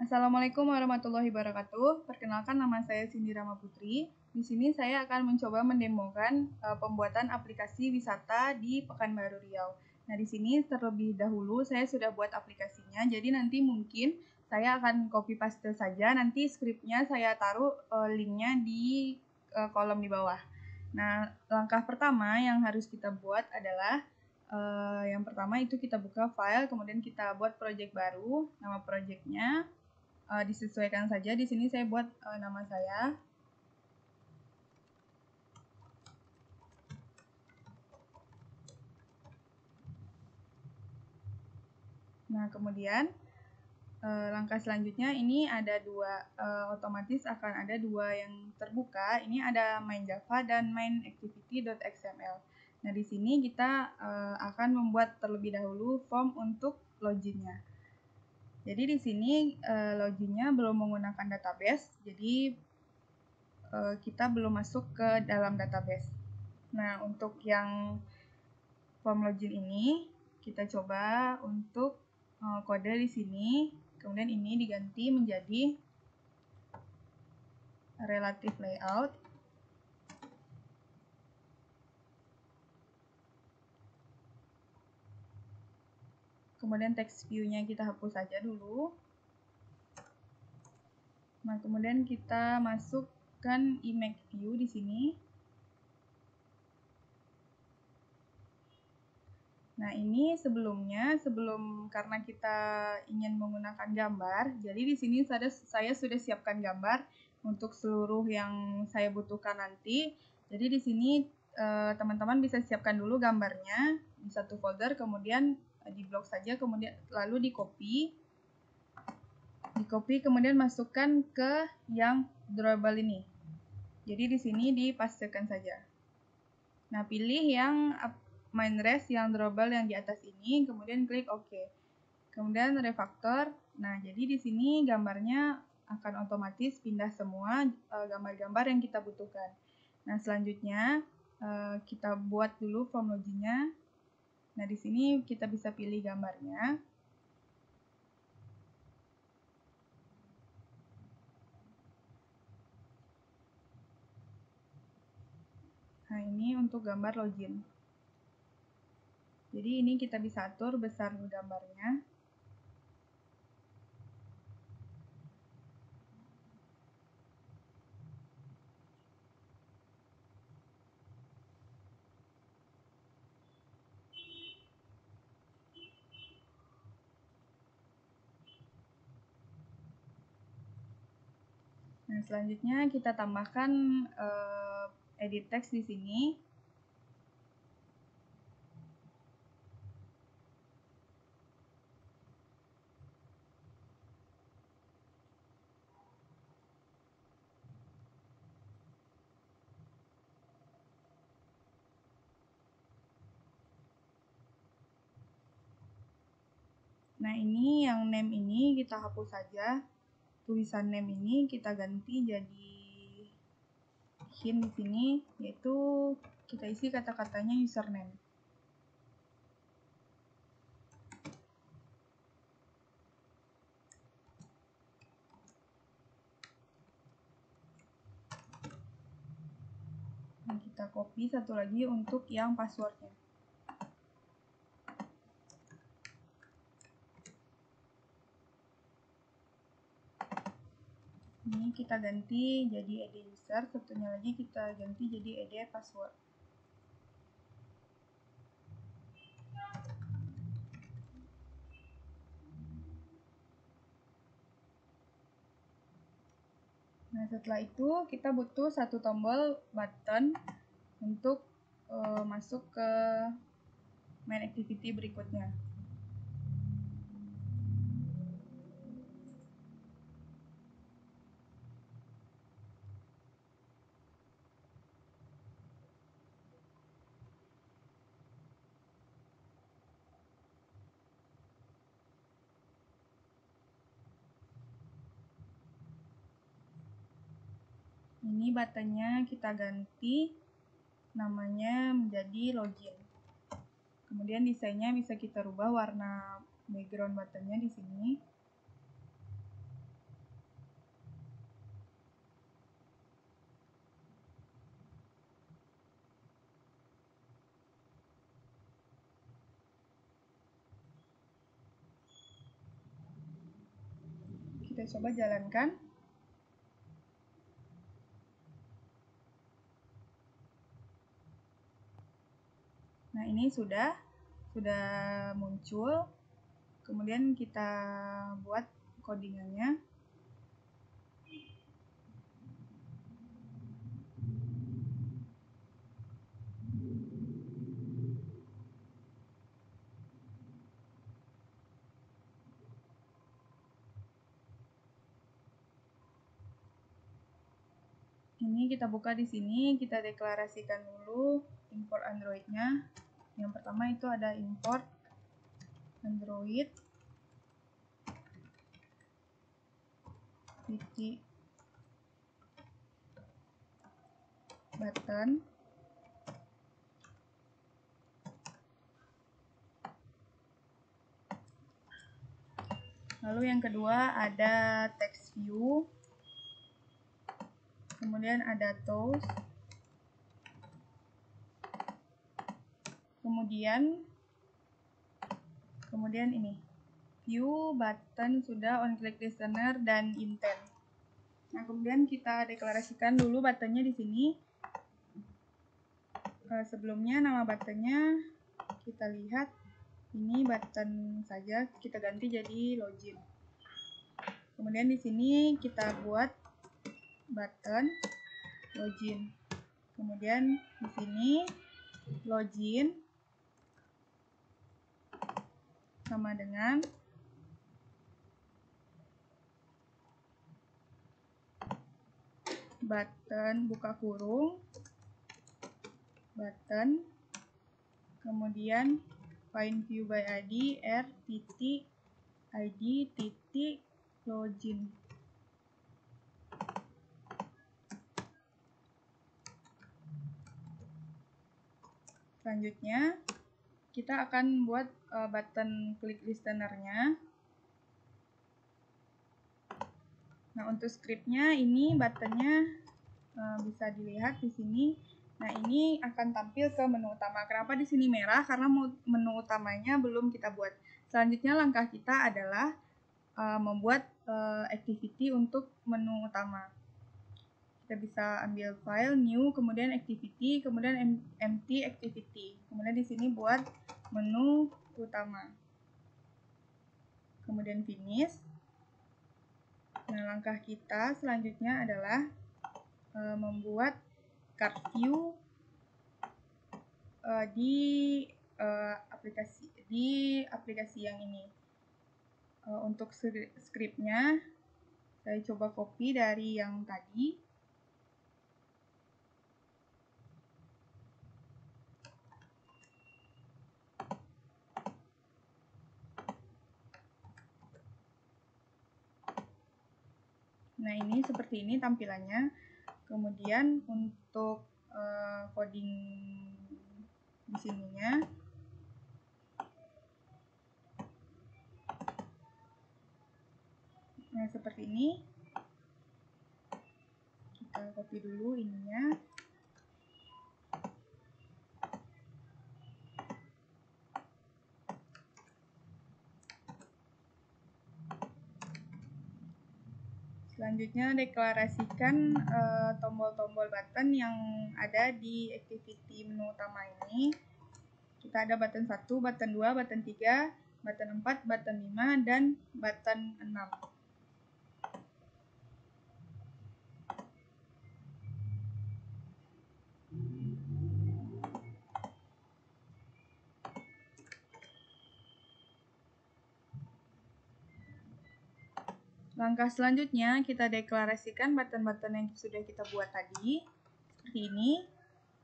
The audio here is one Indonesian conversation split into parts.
Assalamualaikum warahmatullahi wabarakatuh. Perkenalkan, nama saya Cindy Rama Putri. Di sini saya akan mencoba mendemokan pembuatan aplikasi wisata di Pekanbaru Riau. Nah, di sini terlebih dahulu saya sudah buat aplikasinya. Jadi nanti mungkin saya akan copy paste saja. Nanti skripnya saya taruh linknya di kolom di bawah. Nah, langkah pertama yang harus kita buat adalah yang pertama itu kita buka file, kemudian kita buat project baru. Nama projectnya disesuaikan saja. Di sini saya buat nama saya. Nah, kemudian langkah selanjutnya ini ada dua, otomatis akan ada dua yang terbuka. Ini ada main Java dan main activity.xml. Nah, di sini kita akan membuat terlebih dahulu form untuk loginnya. Jadi di sini loginnya belum menggunakan database, jadi kita belum masuk ke dalam database. Nah, untuk yang form login ini kita coba untuk kode di sini, kemudian ini diganti menjadi relative layout. Kemudian text view-nya kita hapus saja dulu. Nah, kemudian kita masukkan image view di sini. Nah, ini sebelum karena kita ingin menggunakan gambar, jadi di sini saya sudah siapkan gambar untuk seluruh yang saya butuhkan nanti. Jadi di sini teman-teman bisa siapkan dulu gambarnya di satu folder, kemudian di blok saja, kemudian lalu di copy, kemudian masukkan ke yang drawable ini. Jadi di sini dipastekan saja. Nah, pilih yang main rest yang drawable yang di atas ini, kemudian klik OK. Kemudian refactor. Nah, jadi di sini gambarnya akan otomatis pindah semua gambar-gambar yang kita butuhkan. Nah, selanjutnya kita buat dulu form loginnya. Nah, di sini kita bisa pilih gambarnya. Nah, ini untuk gambar login. Jadi ini kita bisa atur besar gambarnya. Nah, selanjutnya kita tambahkan edit text di sini. Nah, ini yang name ini kita hapus saja. Tulisan name ini kita ganti jadi hint di sini, yaitu kita isi kata-katanya username. Nah, kita copy satu lagi untuk yang passwordnya. Ini kita ganti jadi id user, satunya lagi kita ganti jadi id password. Nah, setelah itu kita butuh satu tombol button untuk masuk ke main activity berikutnya. Ini buttonnya kita ganti namanya menjadi login. Kemudian desainnya bisa kita rubah warna background buttonnya di sini. Kita coba jalankan. Nah, ini sudah muncul. Kemudian kita buat codingannya. Ini kita buka di sini, kita deklarasikan dulu import Android-nya. Yang pertama itu ada import Android button. Lalu yang kedua ada text view. Kemudian ada tools. Kemudian ini view button sudah on click listener dan intent. Nah, kemudian kita deklarasikan dulu buttonnya di sini. Sebelumnya nama buttonnya kita lihat ini button saja, kita ganti jadi login. Kemudian di sini kita buat button login. Kemudian di sini login sama dengan button buka kurung button, kemudian find view by ID r.id.login. Selanjutnya kita akan buat button klik listener-nya. Nah, untuk scriptnya ini buttonnya bisa dilihat di sini. Nah, ini akan tampil ke menu utama. Kenapa di sini merah? Karena menu utamanya belum kita buat. Selanjutnya langkah kita adalah membuat activity untuk menu utama. Kita bisa ambil file, new, kemudian activity, kemudian empty activity. Kemudian di sini buat menu utama. Kemudian finish. Nah, langkah kita selanjutnya adalah membuat card view di aplikasi yang ini. Untuk scriptnya saya coba copy dari yang tadi. Nah, ini seperti ini tampilannya. Kemudian untuk coding di sininya, nah seperti ini. Kita copy dulu ininya. Selanjutnya deklarasikan tombol-tombol button yang ada di activity menu utama ini. Kita ada button 1, button 2, button 3, button 4, button 5, dan button 6. Langkah selanjutnya kita deklarasikan button-button yang sudah kita buat tadi. Seperti ini.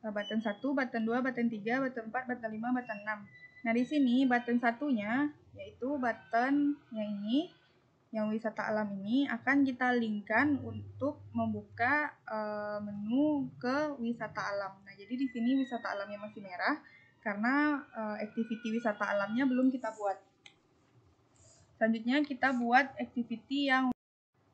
Button 1, button 2, button 3, button 4, button 5, button 6. Nah, di sini button satunya, yaitu button yang ini, yang wisata alam ini, akan kita linkkan untuk membuka menu ke wisata alam. Nah, jadi di sini wisata alamnya masih merah, karena activity wisata alamnya belum kita buat. Selanjutnya kita buat activity yang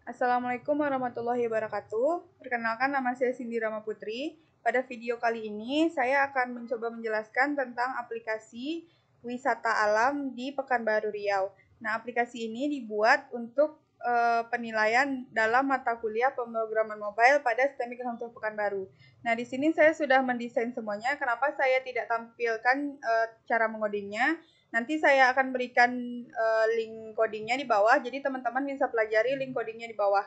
Assalamualaikum warahmatullahi wabarakatuh. Perkenalkan, nama saya Cindy Rama Putri. Pada video kali ini saya akan mencoba menjelaskan tentang aplikasi wisata alam di Pekanbaru Riau. Nah, aplikasi ini dibuat untuk penilaian dalam mata kuliah pemrograman mobile pada STEMIK Hang Tuah Pekanbaru. Nah, di sini saya sudah mendesain semuanya. Kenapa saya tidak tampilkan cara mengodingnya? Nanti saya akan berikan link codingnya di bawah, jadi teman-teman bisa pelajari link codingnya di bawah.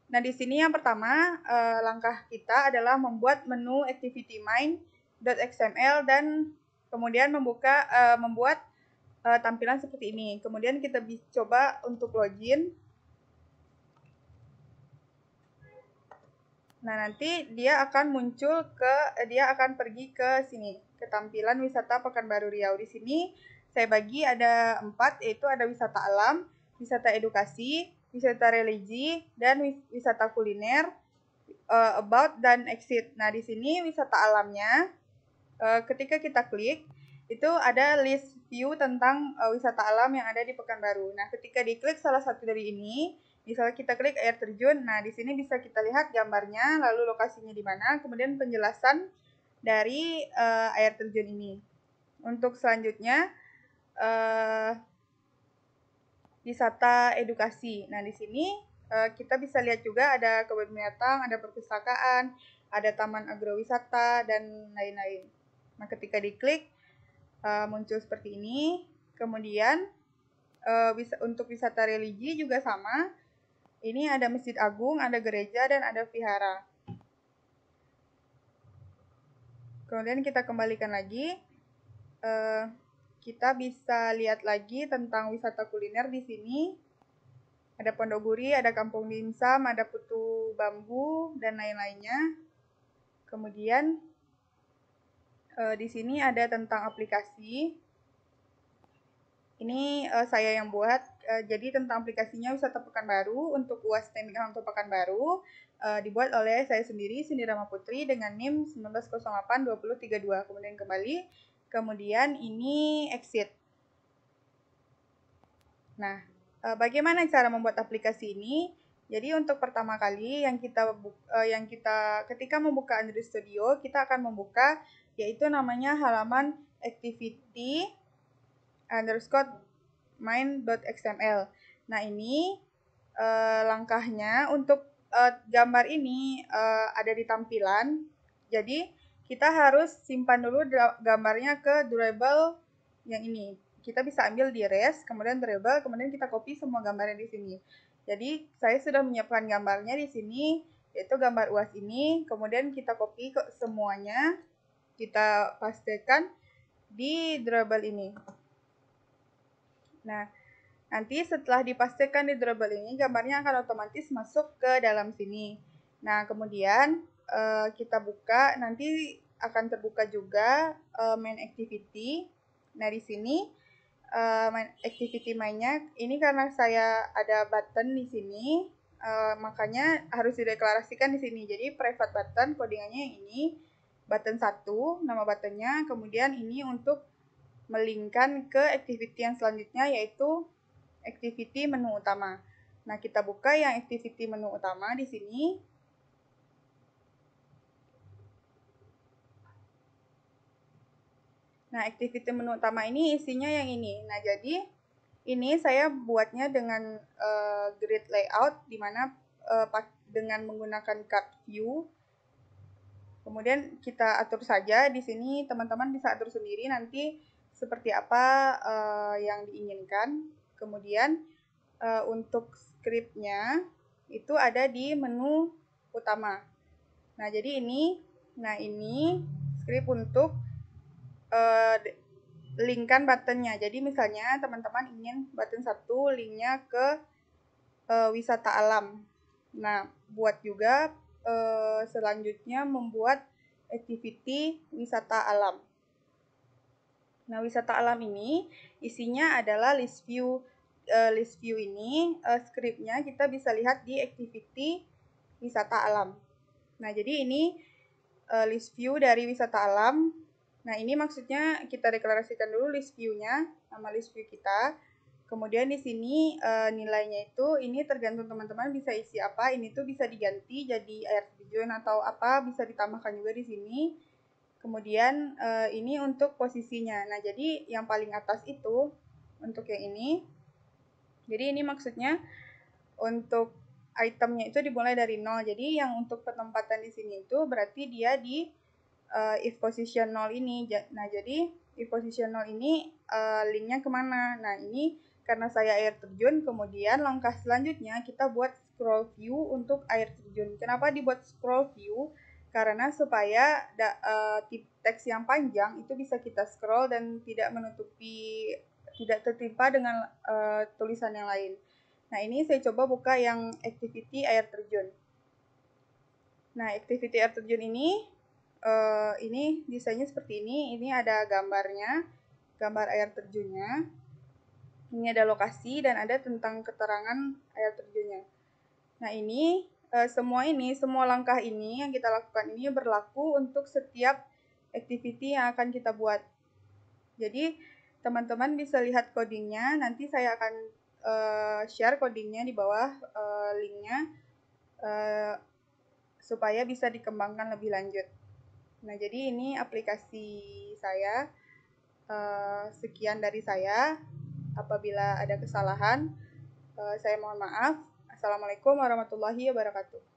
Nah, di sini yang pertama, langkah kita adalah membuat menu activity-main.xml dan kemudian membuat tampilan seperti ini. Kemudian kita coba untuk login. Nah, nanti dia akan pergi ke sini, ke tampilan wisata Pekanbaru Riau. Di sini saya bagi ada 4, yaitu ada wisata alam, wisata edukasi, wisata religi, dan wisata kuliner, about, dan exit. Nah, di sini wisata alamnya, ketika kita klik, itu ada list view tentang wisata alam yang ada di Pekanbaru. Nah, ketika diklik salah satu dari ini, misalnya kita klik air terjun, nah di sini bisa kita lihat gambarnya, lalu lokasinya di mana, kemudian penjelasan dari air terjun ini. Untuk selanjutnya, wisata edukasi. Nah, di sini kita bisa lihat juga ada kebun binatang, ada perpustakaan, ada taman agrowisata, dan lain-lain. Nah, ketika diklik, muncul seperti ini. Kemudian untuk wisata religi juga sama. Ini ada Masjid Agung, ada gereja, dan ada vihara. Kemudian kita kembalikan lagi. Kita bisa lihat lagi tentang wisata kuliner di sini. Ada Pondok Guri, ada Kampung Dimsum, ada Putu Bambu, dan lain-lainnya. Kemudian di sini ada tentang aplikasi. Ini saya yang buat, jadi tentang aplikasinya Wisata Pekanbaru untuk UAS STEMIK Hang Tuah Pekanbaru, dibuat oleh saya sendiri, Cindy Rama Putri, dengan NIM 19082032. Kemudian kembali, kemudian ini exit. Nah, bagaimana cara membuat aplikasi ini? Jadi untuk pertama kali yang kita ketika membuka Android Studio, kita akan membuka yaitu namanya halaman activity _main.xml. Nah, ini langkahnya untuk gambar ini ada di tampilan. Jadi, kita harus simpan dulu gambarnya ke durable yang ini. Kita bisa ambil di res, kemudian durable, kemudian kita copy semua gambarnya di sini. Jadi, saya sudah menyiapkan gambarnya di sini, yaitu gambar UAS ini. Kemudian kita copy ke semuanya, kita pastekan di durable ini. Nah, nanti setelah dipastikan di drawable ini, gambarnya akan otomatis masuk ke dalam sini. Nah, kemudian kita buka, nanti akan terbuka juga main activity. Nah, di sini main activity mainnya, ini karena saya ada button di sini, makanya harus dideklarasikan di sini. Jadi, private button, codingannya yang ini, button 1, nama buttonnya, kemudian ini untuk melingkan ke activity yang selanjutnya, yaitu activity menu utama. Nah, kita buka yang activity menu utama di sini. Nah, activity menu utama ini isinya yang ini. Nah, jadi ini saya buatnya dengan grid layout, di mana dengan menggunakan card view. Kemudian kita atur saja di sini, teman-teman bisa atur sendiri nanti seperti apa yang diinginkan. Kemudian untuk scriptnya itu ada di menu utama. Nah, jadi ini script untuk linkkan buttonnya. Jadi misalnya teman-teman ingin button 1 linknya ke wisata alam. Nah, buat juga selanjutnya membuat activity wisata alam. Nah, wisata alam ini isinya adalah list view. List view ini scriptnya kita bisa lihat di activity wisata alam. Nah, jadi ini list view dari wisata alam. Nah, ini maksudnya kita deklarasikan dulu list view-nya, nama list view kita. Kemudian di sini nilainya itu ini tergantung teman-teman bisa isi apa. Ini tuh bisa diganti jadi air terjun atau apa, bisa ditambahkan juga di sini. Kemudian ini untuk posisinya. Nah, jadi yang paling atas itu untuk yang ini. Jadi ini maksudnya untuk itemnya itu dimulai dari 0. Jadi yang untuk penempatan di sini itu berarti dia di if position 0 ini. Nah, jadi if position 0 ini linknya kemana? Nah, ini karena saya air terjun, kemudian langkah selanjutnya kita buat scroll view untuk air terjun. Kenapa dibuat scroll view? Karena supaya teks yang panjang itu bisa kita scroll dan tidak tertimpa dengan tulisan yang lain. Nah, ini saya coba buka yang activity air terjun. Nah, activity air terjun ini desainnya seperti ini. Ini ada gambarnya, gambar air terjunnya. Ini ada lokasi dan ada tentang keterangan air terjunnya. Nah, semua langkah ini yang kita lakukan ini berlaku untuk setiap activity yang akan kita buat. Jadi, teman-teman bisa lihat codingnya. Nanti saya akan share codingnya di bawah linknya supaya bisa dikembangkan lebih lanjut. Nah, jadi ini aplikasi saya. Sekian dari saya. Apabila ada kesalahan, saya mohon maaf. Assalamualaikum warahmatullahi wabarakatuh.